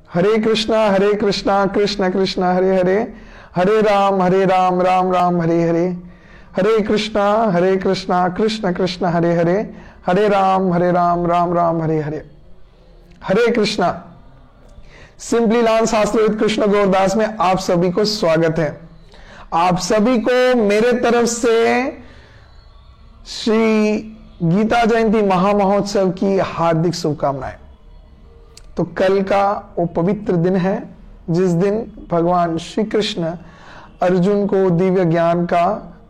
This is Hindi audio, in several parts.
हरे कृष्णा कृष्ण कृष्ण हरे हरे, हरे राम राम राम हरे हरे। हरे कृष्णा कृष्ण कृष्ण हरे हरे, हरे राम राम राम हरे हरे। हरे कृष्णा। सिंपली लर्न शास्त्र विद कृष्ण गौरदास में आप सभी को स्वागत है। आप सभी को मेरे तरफ से श्री गीता जयंती महामहोत्सव की हार्दिक शुभकामनाएं। तो कल का वो पवित्र दिन है जिस दिन भगवान श्री कृष्ण अर्जुन को दिव्य ज्ञान का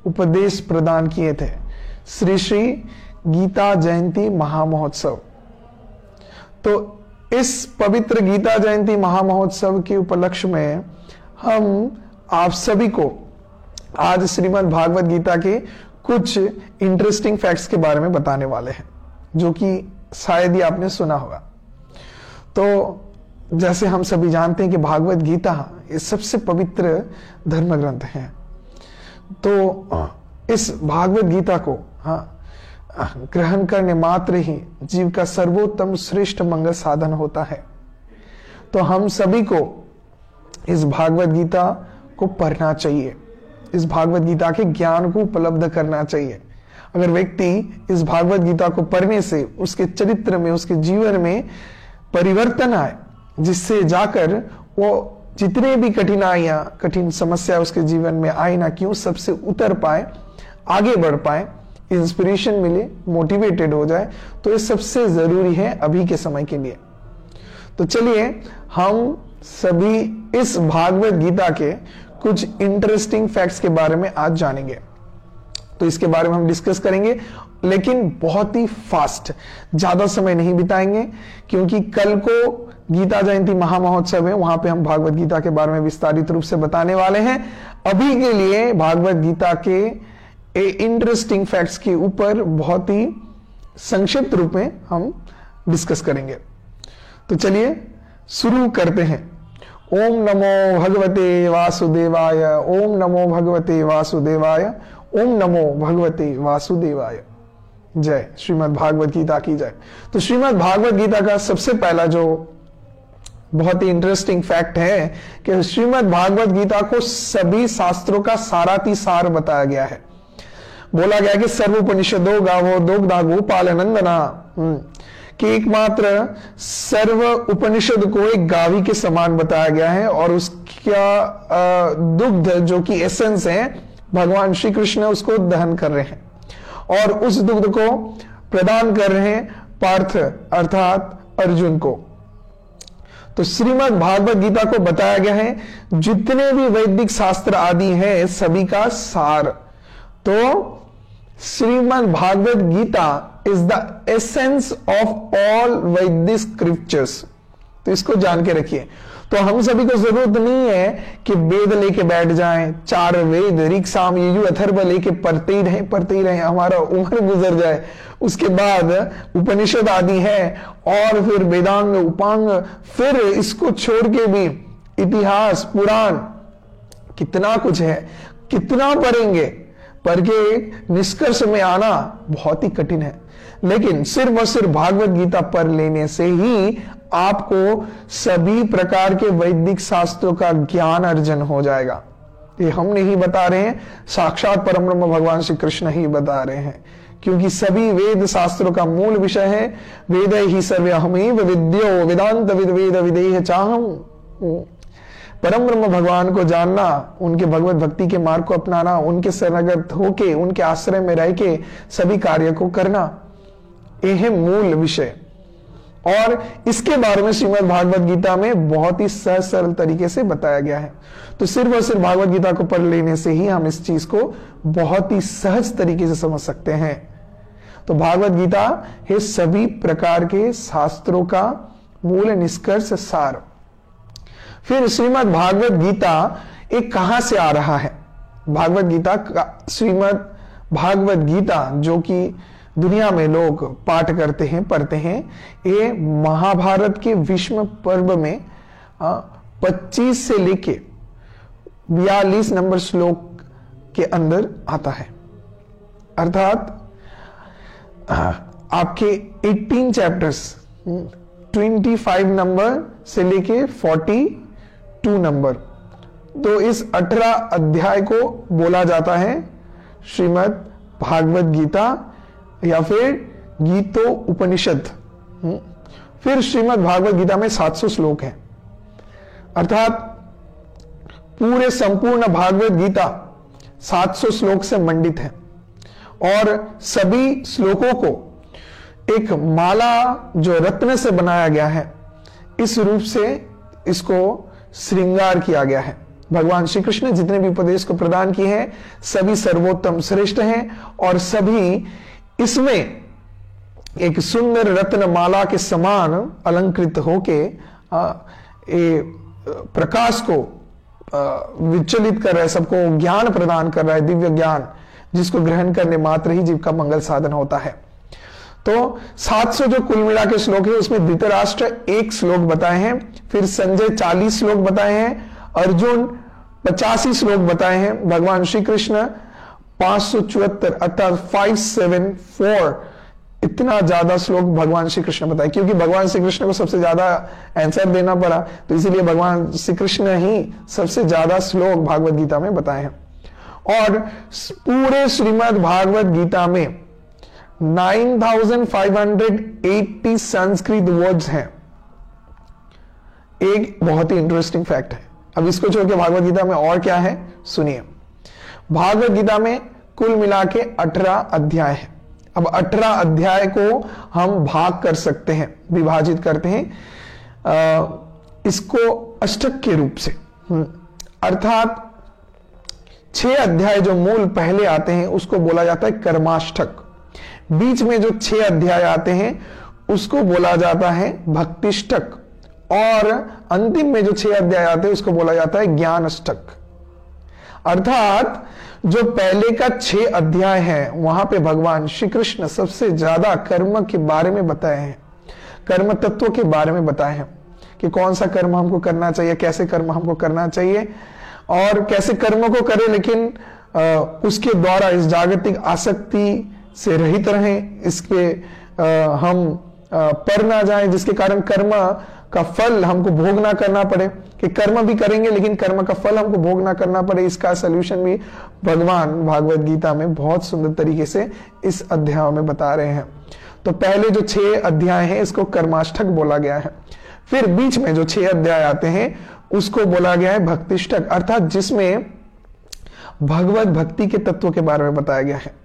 उपदेश प्रदान किए थे, श्री श्री गीता जयंती महामहोत्सव। तो इस पवित्र गीता जयंती महामहोत्सव के उपलक्ष्य में हम आप सभी को आज श्रीमद् भागवत गीता के कुछ इंटरेस्टिंग फैक्ट्स के बारे में बताने वाले हैं, जो कि शायद ही आपने सुना होगा। तो जैसे हम सभी जानते हैं कि भागवत गीता ये सबसे पवित्र धर्म ग्रंथ है। तो इस भागवत गीता को ग्रहण करने मात्र ही जीव का सर्वोत्तम श्रेष्ठ मंगल साधन होता है। तो हम सभी को इस भागवत गीता को पढ़ना चाहिए, इस भागवत गीता के ज्ञान को उपलब्ध करना चाहिए। अगर व्यक्ति इस भागवत गीता को पढ़ने से उसके चरित्र में, उसके जीवन में परिवर्तन आए, जिससे जाकर वो जितने भी कठिनाइयां, कठिन समस्या उसके जीवन में आए ना क्यों, सबसे उतर पाए, आगे बढ़ पाए, इंस्पिरेशन मिले, मोटिवेटेड हो जाए, तो ये सबसे जरूरी है अभी के समय के लिए। तो चलिए हम सभी इस भागवत गीता के कुछ इंटरेस्टिंग फैक्ट्स के बारे में आज जानेंगे। तो इसके बारे में हम डिस्कस करेंगे, लेकिन बहुत ही फास्ट, ज्यादा समय नहीं बिताएंगे, क्योंकि कल को गीता जयंती महामहोत्सव है, वहां पे हम भागवत गीता के बारे में विस्तारित रूप से बताने वाले हैं। अभी के लिए भागवत गीता के इंटरेस्टिंग फैक्ट्स के ऊपर बहुत ही संक्षिप्त रूप में हम डिस्कस करेंगे। तो चलिए शुरू करते हैं। ओम नमो भगवते वासुदेवाय, ओम नमो भगवते वासुदेवाय, ओम नमो भगवते वासुदेवाय। जय श्रीमद् भागवत गीता की जय। तो श्रीमद् भागवत गीता का सबसे पहला जो बहुत ही इंटरेस्टिंग फैक्ट है कि श्रीमद् भागवत गीता को सभी शास्त्रों का सारातिसार बताया गया है। बोला गया कि सर्वोपनिषदो गावो दोग्धा गोपाल नंदना, कि एकमात्र सर्व उपनिषद को एक गावी के समान बताया गया है, और उसका दुग्ध जो कि एसेंस है, भगवान श्री कृष्ण उसको दहन कर रहे हैं और उस दुग्ध को प्रदान कर रहे हैं पार्थ अर्थात अर्जुन को। तो श्रीमद् भागवत गीता को बताया गया है जितने भी वैदिक शास्त्र आदि हैं सभी का सार। तो Shrimad Bhagavad Gita is the essence of all Vedic scriptures. तो इसको जान के रखिए। तो हम सभी को जरूरत नहीं है कि वेद लेके बैठ जाएं, 4 वेद ऋग साम यजु अथर्व लेके पढ़ते ही रहे, हमारा उम्र गुजर जाए। उसके बाद उपनिषद आदि है और फिर वेदांग उपांग, फिर इसको छोड़ के भी इतिहास पुराण, कितना कुछ है, कितना पढ़ेंगे, पढ़ के निष्कर्ष में आना बहुत ही कठिन है। लेकिन सिर्फ और सिर्फ भागवत गीता पढ़ लेने से ही आपको सभी प्रकार के वैदिक शास्त्रों का ज्ञान अर्जन हो जाएगा। ये हम नहीं बता रहे हैं, साक्षात परमब्रह्म भगवान श्री कृष्ण ही बता रहे हैं, क्योंकि सभी वेद शास्त्रों का मूल विषय है वेद ही सर्वहमेव विद्यो वेदांत विद वेद विदेह चाहम। परम ब्रह्म भगवान को जानना, उनके भगवत भक्ति के मार्ग को अपनाना, उनके शरणागत होके, उनके आश्रय में रह के सभी कार्य को करना, यह है मूल विषय। और इसके बारे में श्रीमद् भागवत गीता में बहुत ही सहज सरल तरीके से बताया गया है। तो सिर्फ और सिर्फ भागवत गीता को पढ़ लेने से ही हम इस चीज को बहुत ही सहज तरीके से समझ सकते हैं। तो भागवत गीता है सभी प्रकार के शास्त्रों का मूल निष्कर्ष सार। फिर श्रीमद् भागवत गीता एक कहां से आ रहा है? भागवत गीता का, श्रीमद् भागवत गीता जो कि दुनिया में लोग पाठ करते हैं, पढ़ते हैं, ये महाभारत के भीष्म पर्व में 25 से लेके 42 नंबर श्लोक के अंदर आता है। अर्थात आपके 18 चैप्टर्स 25 नंबर से लेके 42 नंबर, तो इस 18 अध्याय को बोला जाता है श्रीमद् भागवत गीता या फिर गीतो उपनिषद। फिर श्रीमद् भागवत गीता में 700 श्लोक हैं, अर्थात पूरे संपूर्ण भागवत गीता 700 श्लोक से मंडित है और सभी श्लोकों को एक माला जो रत्न से बनाया गया है, इस रूप से इसको श्रृंगार किया गया है। भगवान श्री कृष्ण ने जितने भी उपदेश को प्रदान किए हैं सभी सर्वोत्तम श्रेष्ठ हैं और सभी इसमें एक सुंदर रत्न माला के समान अलंकृत होके प्रकाश को विचलित कर रहा है, सबको ज्ञान प्रदान कर रहा है, दिव्य ज्ञान जिसको ग्रहण करने मात्र ही जीव का मंगल साधन होता है। तो 700 जो कुल मिला के श्लोक है उसमें धृतराष्ट्र 1 श्लोक बताए हैं, फिर संजय 40 श्लोक बताए हैं, अर्जुन 85 श्लोक बताए हैं, भगवान श्री कृष्ण 574 अर्थात 574 इतना ज्यादा श्लोक भगवान श्री कृष्ण बताए, क्योंकि भगवान श्री कृष्ण को सबसे ज्यादा आंसर देना पड़ा, तो इसीलिए भगवान श्री कृष्ण ही सबसे ज्यादा श्लोक भागवत गीता में बताए हैं। और पूरे श्रीमद् भागवत गीता में 9580 संस्कृत वर्ड्स हैं। एक बहुत ही इंटरेस्टिंग फैक्ट है। अब इसको छोड़ के भागवत गीता में और क्या है सुनिए। भागवत गीता में कुल मिला के 18 अध्याय है। अब 18 अध्याय को हम भाग कर सकते हैं, विभाजित करते हैं इसको अष्टक के रूप से, अर्थात 6 अध्याय जो मूल पहले आते हैं उसको बोला जाता है कर्माष्टक, बीच में जो 6 अध्याय आते हैं उसको बोला जाता है भक्तिष्टक और अंतिम में जो 6 अध्याय आते हैं उसको बोला जाता है ज्ञान अष्टक। अर्थात जो पहले का 6 अध्याय है वहां पे भगवान श्री कृष्ण सबसे ज्यादा कर्म के बारे में बताए हैं, कर्म तत्व के बारे में बताए हैं कि कौन सा कर्म हमको करना चाहिए, कैसे कर्म हमको करना चाहिए और कैसे कर्मों को करें, लेकिन उसके द्वारा इस जागतिक आसक्ति से रहित रहें, इसके हम पर ना जाए, जिसके कारण कर्म का फल हमको भोग ना करना पड़े, कि कर्म भी करेंगे लेकिन कर्म का फल हमको भोग ना करना पड़े। इसका सलूशन भी भगवान भागवत गीता में बहुत सुंदर तरीके से इस अध्याय में बता रहे हैं। तो पहले जो 6 अध्याय हैं इसको कर्माष्टक बोला गया है, फिर बीच में जो 6 अध्याय आते हैं उसको बोला गया है भक्तिष्टक, अर्थात जिसमें भगवत भक्ति के तत्व के बारे में बताया गया है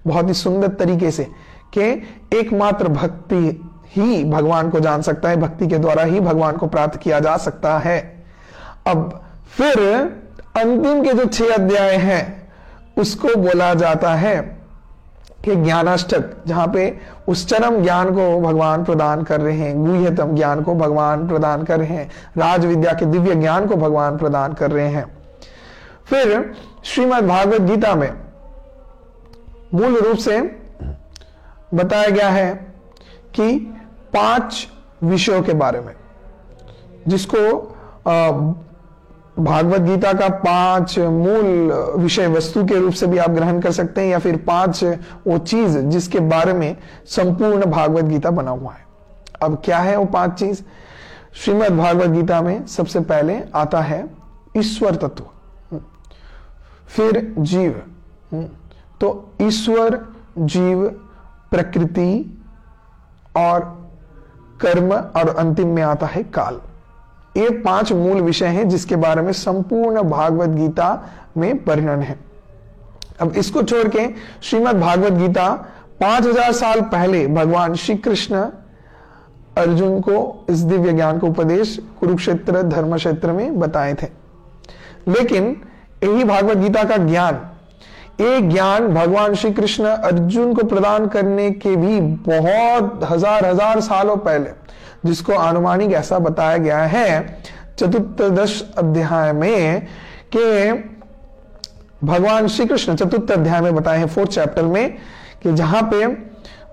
बहुत ही सुंदर तरीके से कि एकमात्र भक्ति ही भगवान को जान सकता है, भक्ति के द्वारा ही भगवान को प्राप्त किया जा सकता है। अब फिर अंतिम के जो 6 अध्याय हैं उसको बोला जाता है कि ज्ञानाष्टक, जहां पे उच्चतम ज्ञान को भगवान प्रदान कर रहे हैं, गुह्यतम ज्ञान को भगवान प्रदान कर रहे हैं, राज विद्या के दिव्य ज्ञान को भगवान प्रदान कर रहे हैं। फिर श्रीमद् भागवत गीता में मूल रूप से बताया गया है कि 5 विषयों के बारे में, जिसको भागवत गीता का 5 मूल विषय वस्तु के रूप से भी आप ग्रहण कर सकते हैं, या फिर 5 वो चीज जिसके बारे में संपूर्ण भागवत गीता बना हुआ है। अब क्या है वो 5 चीज? श्रीमद् भागवत गीता में सबसे पहले आता है ईश्वर तत्व, फिर जीव, तो ईश्वर, जीव, प्रकृति और कर्म, और अंतिम में आता है काल। ये 5 मूल विषय हैं जिसके बारे में संपूर्ण भागवत गीता में वर्णन है। अब इसको छोड़ के श्रीमद् भागवत गीता 5000 साल पहले भगवान श्री कृष्ण अर्जुन को इस दिव्य ज्ञान को उपदेश कुरुक्षेत्र धर्म क्षेत्र में बताए थे, लेकिन यही भागवत गीता का ज्ञान, ये ज्ञान भगवान श्री कृष्ण अर्जुन को प्रदान करने के भी बहुत हजार सालों पहले, जिसको अनुमानिक ऐसा बताया गया है चतुर्दश अध्याय में कि भगवान श्री कृष्ण चतुर्थ अध्याय में बताए हैं 4th चैप्टर में, कि जहां पे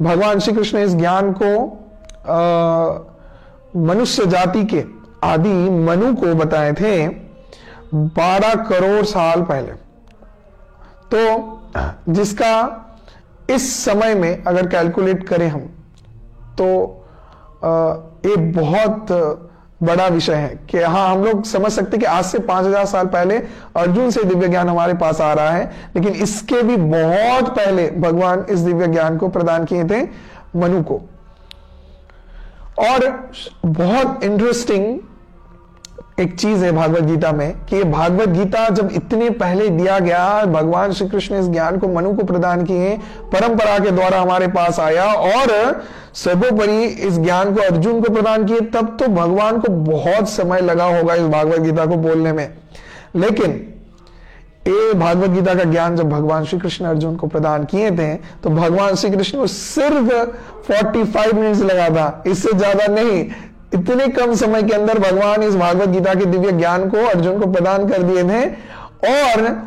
भगवान श्री कृष्ण इस ज्ञान को मनुष्य जाति के आदि मनु को बताए थे 12 करोड़ साल पहले। तो जिसका इस समय में अगर कैलकुलेट करें हम तो ये बहुत बड़ा विषय है कि हाँ, हम लोग समझ सकते हैं कि आज से 5000 साल पहले अर्जुन से दिव्य ज्ञान हमारे पास आ रहा है, लेकिन इसके भी बहुत पहले भगवान इस दिव्य ज्ञान को प्रदान किए थे मनु को। और बहुत इंटरेस्टिंग एक चीज है भागवत गीता में कि ये भागवत गीता जब इतने पहले दिया गया, भगवान श्री कृष्ण इस ज्ञान को मनु को प्रदान किए, परंपरा के द्वारा हमारे पास आया और सर्वोपरि इस ज्ञान को अर्जुन को प्रदान किए, तब तो भगवान को बहुत समय लगा होगा इस भागवत गीता को बोलने में। लेकिन ये भागवत गीता का ज्ञान जब भगवान श्री कृष्ण अर्जुन को प्रदान किए थे तो भगवान श्री कृष्ण को सिर्फ 45 मिनट्स लगा था, इससे ज्यादा नहीं। इतने कम समय के अंदर भगवान इस भागवत गीता के दिव्य ज्ञान को अर्जुन को प्रदान कर दिए थे। और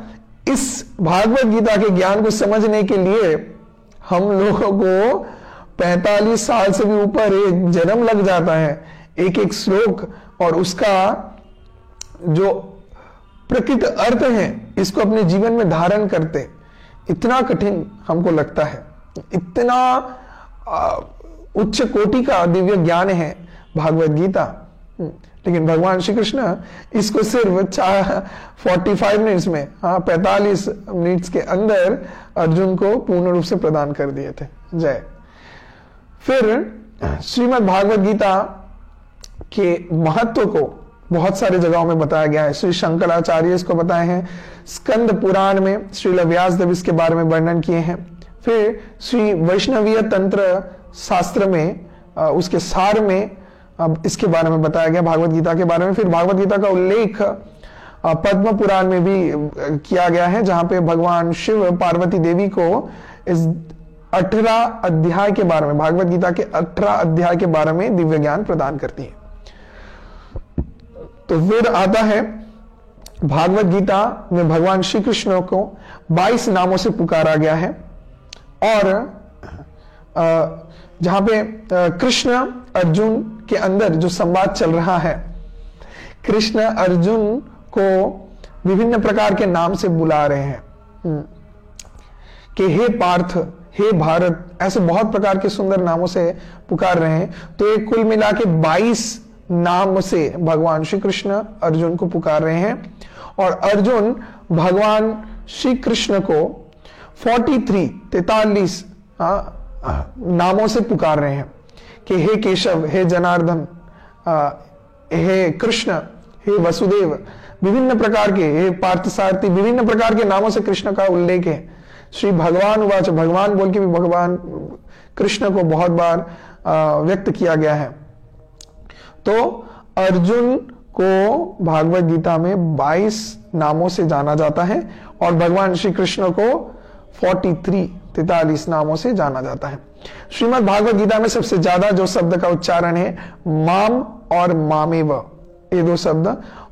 इस भागवत गीता के ज्ञान को समझने के लिए हम लोगों को 45 साल से भी ऊपर एक जन्म लग जाता है, एक एक श्लोक और उसका जो प्रकृत अर्थ है इसको अपने जीवन में धारण करते इतना कठिन हमको लगता है। इतना उच्च कोटि का दिव्य ज्ञान है भागवत गीता, लेकिन भगवान श्री कृष्ण इसको सिर्फ 45 मिनट्स में, 45 मिनट्स के अंदर अर्जुन को पूर्ण रूप से प्रदान कर दिए थे। जय। फिर श्रीमद् भागवत गीता के महत्व को बहुत सारे जगहों में बताया गया है। श्री शंकराचार्य इसको बताए हैं, स्कंद पुराण में श्रील व्यासदेव इसके बारे में वर्णन किए हैं। फिर श्री वैष्णवीय तंत्र शास्त्र में उसके सार में अब इसके बारे में बताया गया भागवत गीता के बारे में। फिर भागवत गीता का उल्लेख पद्म पुराण में भी किया गया है, जहां पे भगवान शिव पार्वती देवी को इस 18 अध्याय के बारे में, भागवत गीता के 18 अध्याय के बारे में दिव्य ज्ञान प्रदान करती है। तो फिर आता है भागवत गीता में भगवान श्री कृष्ण को 22 नामों से पुकारा गया है। और जहां पे कृष्ण अर्जुन के अंदर जो संवाद चल रहा है, कृष्ण अर्जुन को विभिन्न प्रकार के नाम से बुला रहे हैं कि हे पार्थ, हे भारत, ऐसे बहुत प्रकार के सुंदर नामों से पुकार रहे हैं। तो एक कुल मिला के 22 नाम से भगवान श्री कृष्ण अर्जुन को पुकार रहे हैं। और अर्जुन भगवान श्री कृष्ण को 43 नामों से पुकार रहे हैं कि हे केशव, हे जनार्दन, हे कृष्ण, हे वसुदेव, विभिन्न प्रकार के, हे पार्थसारथी, विभिन्न प्रकार के नामों से कृष्ण का उल्लेख है। श्री भगवान उवाच, भगवान बोल के भी भगवान कृष्ण को बहुत बार व्यक्त किया गया है। तो अर्जुन को भागवत गीता में 22 नामों से जाना जाता है और भगवान श्री कृष्ण को 43 नामों से जाना जाता है। श्रीमद् भागवत गीता में सबसे ज्यादा जो शब्द का उच्चारण है माम और मामेव, ये 2 शब्द,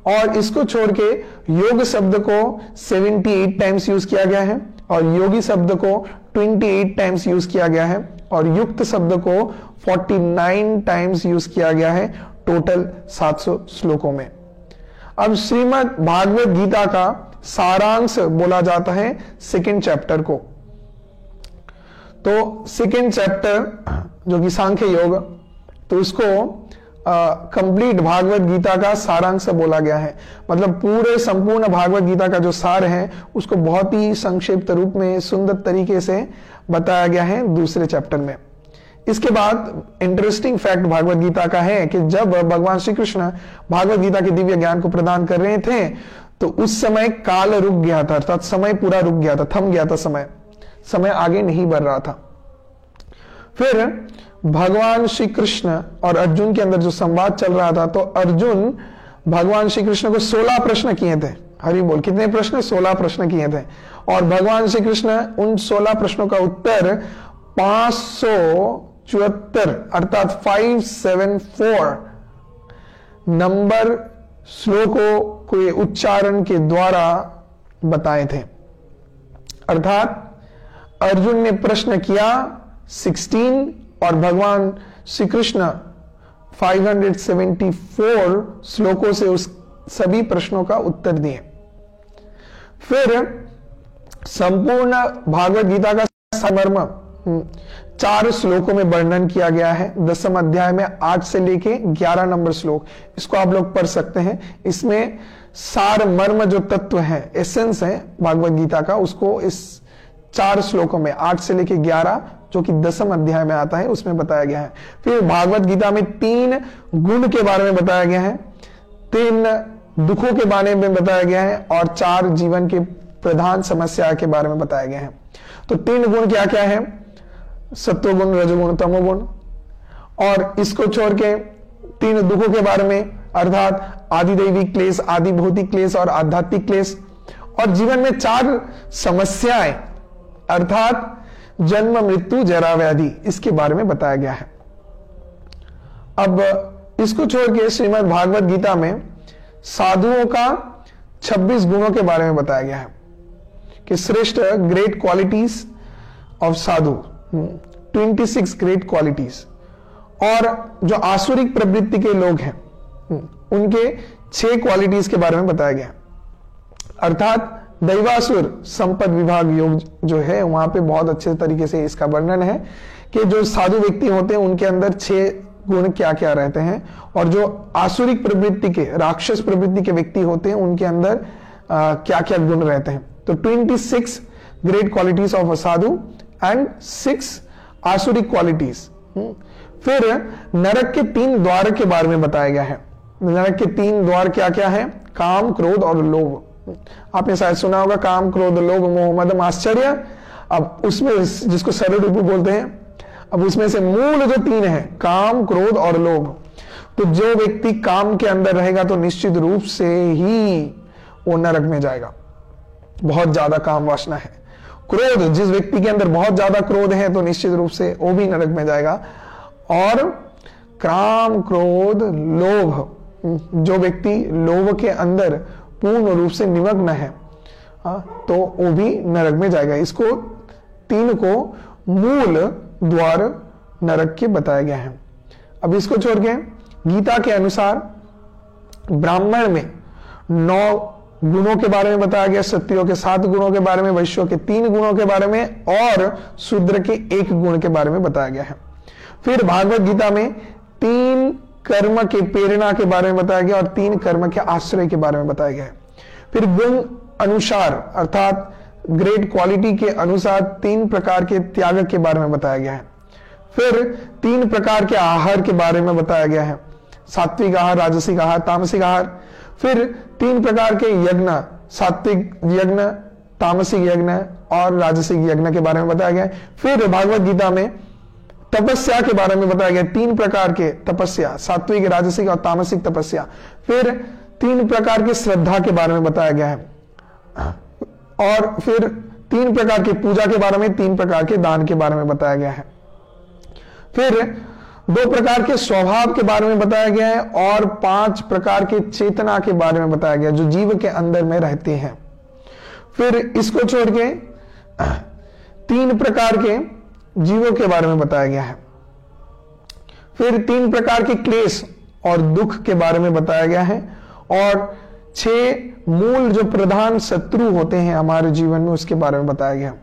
और इसको छोड़ के योग शब्द को 78 टाइम्स यूज किया गया है और योगी शब्द को 28 टाइम्स यूज किया गया है और युक्त शब्द को 49 टाइम्स यूज किया गया है, टोटल 700 श्लोकों में। अब श्रीमद् भागवत गीता का सारांश बोला जाता है 2nd चैप्टर को। तो 2nd चैप्टर जो कि सांख्य योग, तो उसको कंप्लीट भागवत गीता का सारांश बोला गया है। मतलब पूरे संपूर्ण भागवत गीता का जो सार है उसको बहुत ही संक्षिप्त रूप में सुंदर तरीके से बताया गया है 2 चैप्टर में। इसके बाद इंटरेस्टिंग फैक्ट भागवत गीता का है कि जब भगवान श्री कृष्ण भागवत गीता के दिव्य ज्ञान को प्रदान कर रहे थे तो उस समय काल रुक गया था, अर्थात समय पूरा रुक गया था, थम गया था समय आगे नहीं बढ़ रहा था। फिर भगवान श्री कृष्ण और अर्जुन के अंदर जो संवाद चल रहा था, तो अर्जुन भगवान श्री कृष्ण को 16 प्रश्न किए थे। हरि बोल, कितने प्रश्न? 16 प्रश्न किए थे। और भगवान श्री कृष्ण उन 16 प्रश्नों का उत्तर 574 अर्थात 574 नंबर श्लोकों के उच्चारण के द्वारा बताए थे। अर्थात अर्जुन ने प्रश्न किया 16 और भगवान श्री कृष्ण 574 श्लोकों से उस सभी प्रश्नों का उत्तर दिए। फिर संपूर्ण भागवत गीता का सारमर्म 4 श्लोकों में वर्णन किया गया है। 10वें अध्याय में 8 से लेके 11 नंबर श्लोक, इसको आप लोग पढ़ सकते हैं। इसमें सार मर्म जो तत्व है, एसेंस है भागवत गीता का, उसको इस 4 श्लोकों में 8 से लेके 11 जो कि 10वें अध्याय में आता है उसमें बताया गया है। फिर भागवत गीता में 3 गुण के बारे में बताया गया है, 3 दुखों के बारे में बताया गया है और 4 जीवन के प्रधान समस्या के बारे में बताया गया है। तो 3 गुण क्या क्या है? सत्वगुण, रजोगुण, तमोगुण। और इसको छोड़ के 3 दुखों के बारे में, अर्थात आदिदैवी क्लेश, आदि भौतिक क्लेश और आध्यात्मिक क्लेश। और जीवन में 4 समस्याएं, अर्थात जन्म, मृत्यु, जरा, व्याधि, इसके बारे में बताया गया है। अब इसको छोड़ के श्रीमद् भागवत गीता में साधुओं का 26 गुणों के बारे में बताया गया है कि श्रेष्ठ great qualities of Sadhu, 26 great qualities. और जो आसुरिक प्रवृत्ति के लोग हैं उनके 6 क्वालिटीज के बारे में बताया गया, अर्थात दैवासुर संपद विभाग योग जो है वहां पे बहुत अच्छे तरीके से इसका वर्णन है कि जो साधु व्यक्ति होते हैं उनके अंदर 6 गुण क्या क्या रहते हैं, और जो आसुरिक प्रवृत्ति के, राक्षस प्रवृत्ति के व्यक्ति होते हैं उनके अंदर क्या क्या गुण रहते हैं। तो 26 great qualities of a sadhu and 6 आसुरिक क्वालिटीज। फिर नरक के 3 द्वार के बारे में बताया गया है। नरक के 3 द्वार क्या क्या है? काम, क्रोध और लोभ। आपने शायद सुना होगा काम, क्रोध, लोभ, मोह, मद, आश्चर्य। अब उसमें जिसको सरल रूप बोलते हैं, अब उसमें से मूल जो 3 है, काम, क्रोध और लोभ। तो जो व्यक्ति काम के अंदर रहेगा तो निश्चित रूप से ही वो नरक में जाएगा, बहुत ज्यादा काम वासना है। क्रोध, जिस व्यक्ति के अंदर बहुत ज्यादा क्रोध है तो निश्चित रूप से वो भी नरक में जाएगा। और काम, क्रोध, लोभ, जो व्यक्ति लोभ के अंदर पूर्ण रूप से निमग्न है तो वो भी नरक में जाएगा। इसको 3 को मूल द्वार नरक के बताया गया है। अब इसको छोड़ के गीता के अनुसार ब्राह्मण में 9 गुणों के बारे में बताया गया, क्षत्रियों के 7 गुणों के बारे में, वैश्यों के 3 गुणों के बारे में और शूद्र के 1 गुण के बारे में बताया गया है। फिर भागवत गीता में 3 कर्म के प्रेरणा के बारे में बताया गया और 3 कर्म के आश्रय के बारे में बताया गया है। फिर गुण अनुसार, अर्थात ग्रेट क्वालिटी के अनुसार 3 प्रकार के त्याग के बारे में बताया गया है। फिर 3 प्रकार के आहार के बारे में बताया गया है, सात्विक आहार, राजसिक आहार, तामसिक आहार। फिर 3 प्रकार के यज्ञ, सात्विक यज्ञ, तामसिक यज्ञ और राजसिक यज्ञ के बारे में बताया गया है। फिर भागवत गीता में तपस्या के बारे में बताया गया, 3 प्रकार के तपस्या, सात्विक, राजसिक और तामसिक तपस्या। फिर 3 प्रकार की श्रद्धा के बारे में बताया गया है और फिर 3 प्रकार की पूजा के बारे में, 3 प्रकार के दान के बारे में बताया गया है। फिर 2 प्रकार के स्वभाव के बारे में बताया गया है और 5 प्रकार के चेतना के बारे में बताया गया जो जीव के अंदर में रहते हैं। फिर इसको छोड़ के 3 प्रकार के जीवों के बारे में बताया गया है। फिर 3 प्रकार के क्लेश और दुख के बारे में बताया गया है और 6 मूल जो प्रधान शत्रु होते हैं हमारे जीवन में उसके बारे में बताया गया।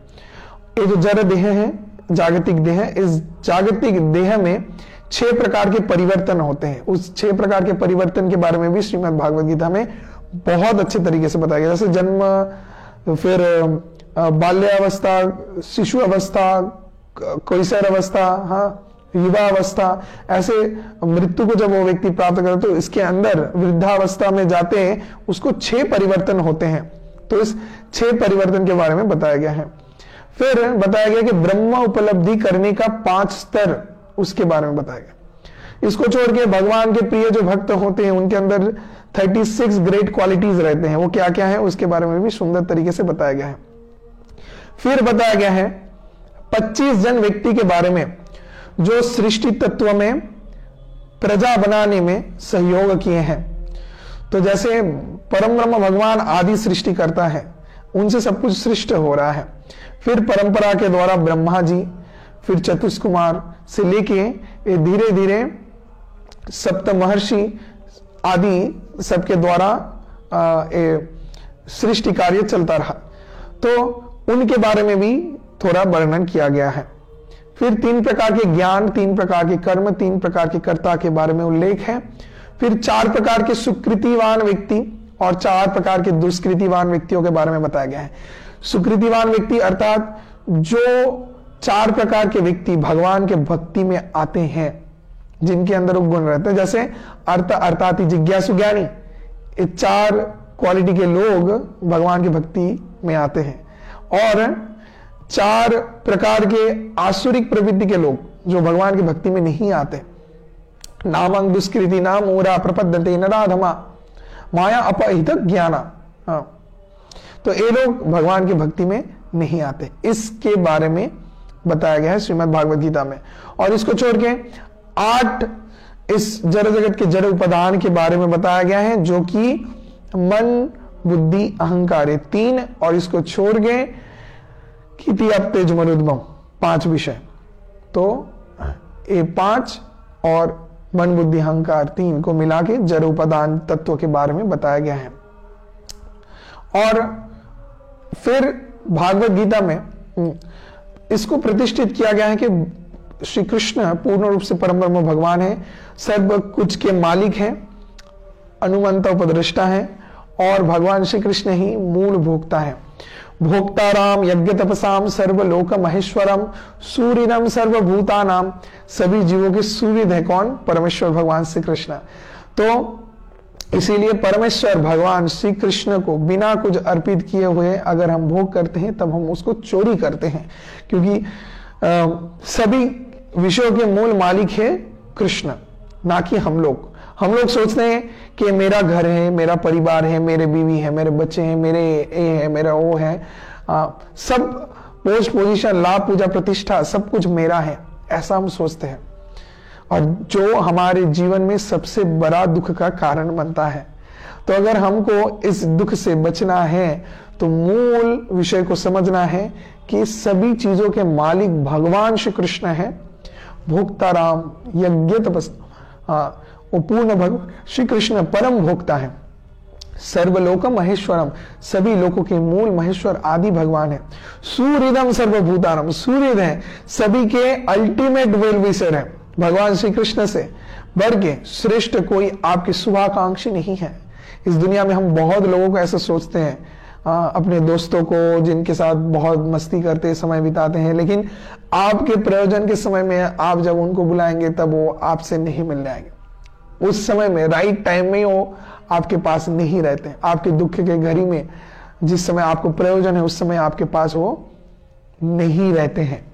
ये जो जड़ देह है, जागतिक देह, इस जागतिक देह में 6 प्रकार के परिवर्तन होते हैं। उस 6 प्रकार के परिवर्तन के बारे में भी श्रीमद् भागवत गीता में बहुत अच्छे तरीके से बताया गया, जैसे जन्म, फिर बाल्यावस्था, शिशु अवस्था, कैशोर अवस्था, युवा अवस्था, ऐसे मृत्यु को जब वो व्यक्ति प्राप्त करे तो इसके अंदर वृद्धावस्था में जाते हैं, उसको 6 परिवर्तन होते हैं। तो इस 6 परिवर्तन के बारे में बताया गया है। फिर बताया गया कि ब्रह्म उपलब्धि करने का 5 स्तर, उसके बारे में बताया गया। इसको छोड़ के भगवान के प्रिय जो भक्त होते हैं उनके अंदर 36 ग्रेट क्वालिटीज रहते हैं, वो क्या क्या है उसके बारे में भी सुंदर तरीके से बताया गया है। फिर बताया गया है 25 जन व्यक्ति के बारे में जो सृष्टि तत्व में प्रजा बनाने में सहयोग किए हैं। तो जैसे परम ब्रह्म भगवान आदि सृष्टि करता है, उनसे सब कुछ सृष्ट हो रहा है। फिर परंपरा के द्वारा ब्रह्मा जी, फिर चतुष कुमार से लेके धीरे धीरे सप्त महर्षि आदि सबके द्वारा सृष्टि कार्य चलता रहा। तो उनके बारे में भी थोड़ा वर्णन किया गया है। फिर 3 प्रकार के ज्ञान, 3 प्रकार के कर्म, 3 प्रकार के कर्ता के बारे में उल्लेख है। फिर 4 प्रकार के सुकृतिवान व्यक्ति और 4 प्रकार के दुष्कृतिवान व्यक्तियों के बारे में बताया गया है। सुकृतिवान व्यक्ति अर्थात जो 4 प्रकार के व्यक्ति भगवान के भक्ति में आते हैं, जिनके अंदर उपगुण रहते हैं, जैसे अर्थ अर्थात जिज्ञासु ज्ञानी, ये 4 क्वालिटी के लोग भगवान की भक्ति में आते हैं। और 4 प्रकार के आसुरिक प्रवृत्ति के लोग जो भगवान की भक्ति में नहीं आते, नामं दुष्कृति नाम मूढ़ा प्रपद्यते नराधमा माया अपहित ज्ञाना। तो ये लोग भगवान की भक्ति में नहीं आते, इसके बारे में बताया गया है श्रीमद् भागवत गीता में। और इसको छोड़ के 8 इस जड़ जगत के जड़ उपादान के बारे में बताया गया है, जो कि मन, बुद्धि, अहंकार, 3, और इसको छोड़ के किति अब तेज मरुद्भम 5 विषय। तो ये 5 और मन, बुद्धि, अहंकार 3 को मिला के जड़ उपादान तत्व के बारे में बताया गया है। और फिर भागवत गीता में इसको प्रतिष्ठित किया गया है कि श्री कृष्ण पूर्ण रूप से परम ब्रह्म भगवान है, सर्व कुछ के मालिक हैं, अनुमंता उपद्रष्टा है, और भगवान श्री कृष्ण ही मूल भोक्ता है। भोक्ताराम यज्ञ तपसाम सर्वलोक महेश्वरम सूर्यनम सर्वभूतानाम, सभी जीवों के सूर्य है कौन? परमेश्वर भगवान श्री कृष्ण। तो इसीलिए परमेश्वर भगवान श्री कृष्ण को बिना कुछ अर्पित किए हुए अगर हम भोग करते हैं तब हम उसको चोरी करते हैं, क्योंकि सभी विषयों के मूल मालिक है कृष्ण, ना कि हम लोग। हम लोग सोचते हैं कि मेरा घर है, मेरा परिवार है, मेरे बीवी है, मेरे बच्चे हैं, मेरे ए है, मेरा वो है, सब पोस्ट पोजीशन, लाभ, पूजा, प्रतिष्ठा सब कुछ मेरा है, ऐसा हम सोचते हैं। और जो हमारे जीवन में सबसे बड़ा दुख का कारण बनता है। तो अगर हमको इस दुख से बचना है तो मूल विषय को समझना है कि सभी चीजों के मालिक भगवान श्री कृष्ण है, भोक्ताराम यज्ञ तपस, वो पूर्ण भगवान श्री कृष्ण परम भोक्ता है, सर्वलोकम महेश्वरम, सभी लोकों के मूल महेश्वर आदि भगवान है, सूर्यदम सर्वभूतानम, सूर्य है, सभी के अल्टीमेट वेल विशर है, भगवान श्री कृष्ण से बढ़ के श्रेष्ठ कोई आपके शुभाकांक्षी नहीं है। इस दुनिया में हम बहुत लोगों को ऐसा सोचते हैं, अपने दोस्तों को जिनके साथ बहुत मस्ती करते समय बिताते हैं, लेकिन आपके प्रयोजन के समय में आप जब उनको बुलाएंगे तब वो आपसे नहीं मिलने आएंगे। उस समय में राइट टाइम में वो आपके पास नहीं रहते, आपके दुख के घड़ी में जिस समय आपको प्रयोजन है उस समय आपके पास वो नहीं रहते हैं।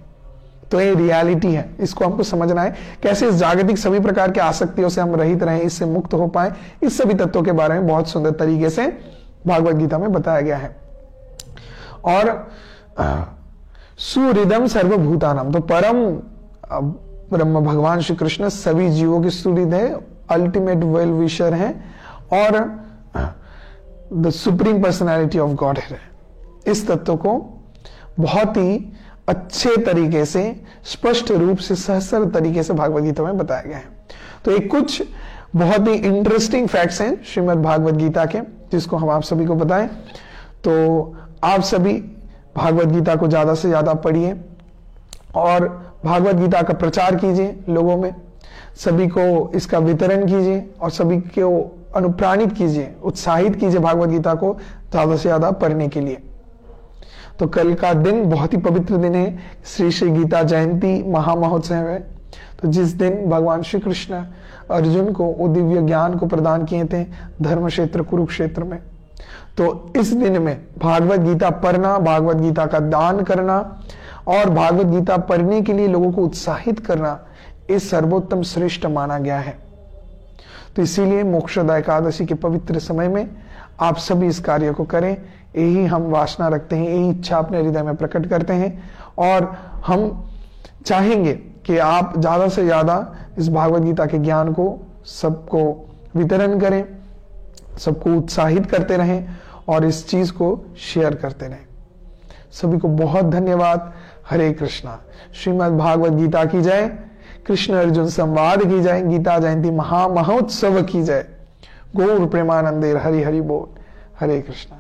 तो ये रियलिटी है, इसको हमको समझना है। कैसे इस जागतिक सभी प्रकार के आसक्तियों से हम रहित रहें, इससे मुक्त हो पाए, इस सभी तत्वों के बारे में बहुत सुंदर तरीके से भागवत गीता में बताया गया है। और सूर्यदम सर्वभूतानाम, तो परम ब्रह्म भगवान श्री कृष्ण सभी जीवों के सूर्य है, अल्टीमेट वेल विशर है, और the supreme personality of God है। इस तत्व को बहुत ही अच्छे तरीके से, स्पष्ट रूप से, सहसर तरीके से भागवत गीता में बताया गया है। तो ये कुछ बहुत ही इंटरेस्टिंग फैक्ट्स हैं श्रीमद् भागवत गीता के, जिसको हम आप सभी को बताएं। तो आप सभी भागवत गीता को ज्यादा से ज्यादा पढ़िए और भागवत गीता का प्रचार कीजिए, लोगों में सभी को इसका वितरण कीजिए और सभी को अनुप्राणित कीजिए, उत्साहित कीजिए भागवत गीता को ज्यादा से ज्यादा पढ़ने के लिए। तो कल का दिन बहुत ही पवित्र दिन है, श्री श्री गीता जयंती महामहोत्सव है। तो जिस दिन भगवान श्री कृष्ण अर्जुन को वो दिव्य ज्ञान को प्रदान किए थे धर्म क्षेत्र कुरुक्षेत्र में, तो इस दिन में भागवत गीता पढ़ना, भागवत गीता का दान करना और भागवत गीता पढ़ने के लिए लोगों को उत्साहित करना, इस सर्वोत्तम श्रेष्ठ माना गया है। तो इसीलिए मोक्षदा एकादशी के पवित्र समय में आप सभी इस कार्य को करें, यही हम वासना रखते हैं, यही इच्छा अपने हृदय में प्रकट करते हैं। और हम चाहेंगे कि आप ज्यादा से ज्यादा इस भागवत गीता के ज्ञान को सबको वितरण करें, सबको उत्साहित करते रहें और इस चीज को शेयर करते रहें। सभी को बहुत धन्यवाद। हरे कृष्णा। श्रीमद् भागवत गीता की जय, कृष्ण अर्जुन संवाद की जय, गीता जयंती महामहोत्सव की जय। गौर प्रेमानंदे हरि हरि बोल। हरे कृष्णा।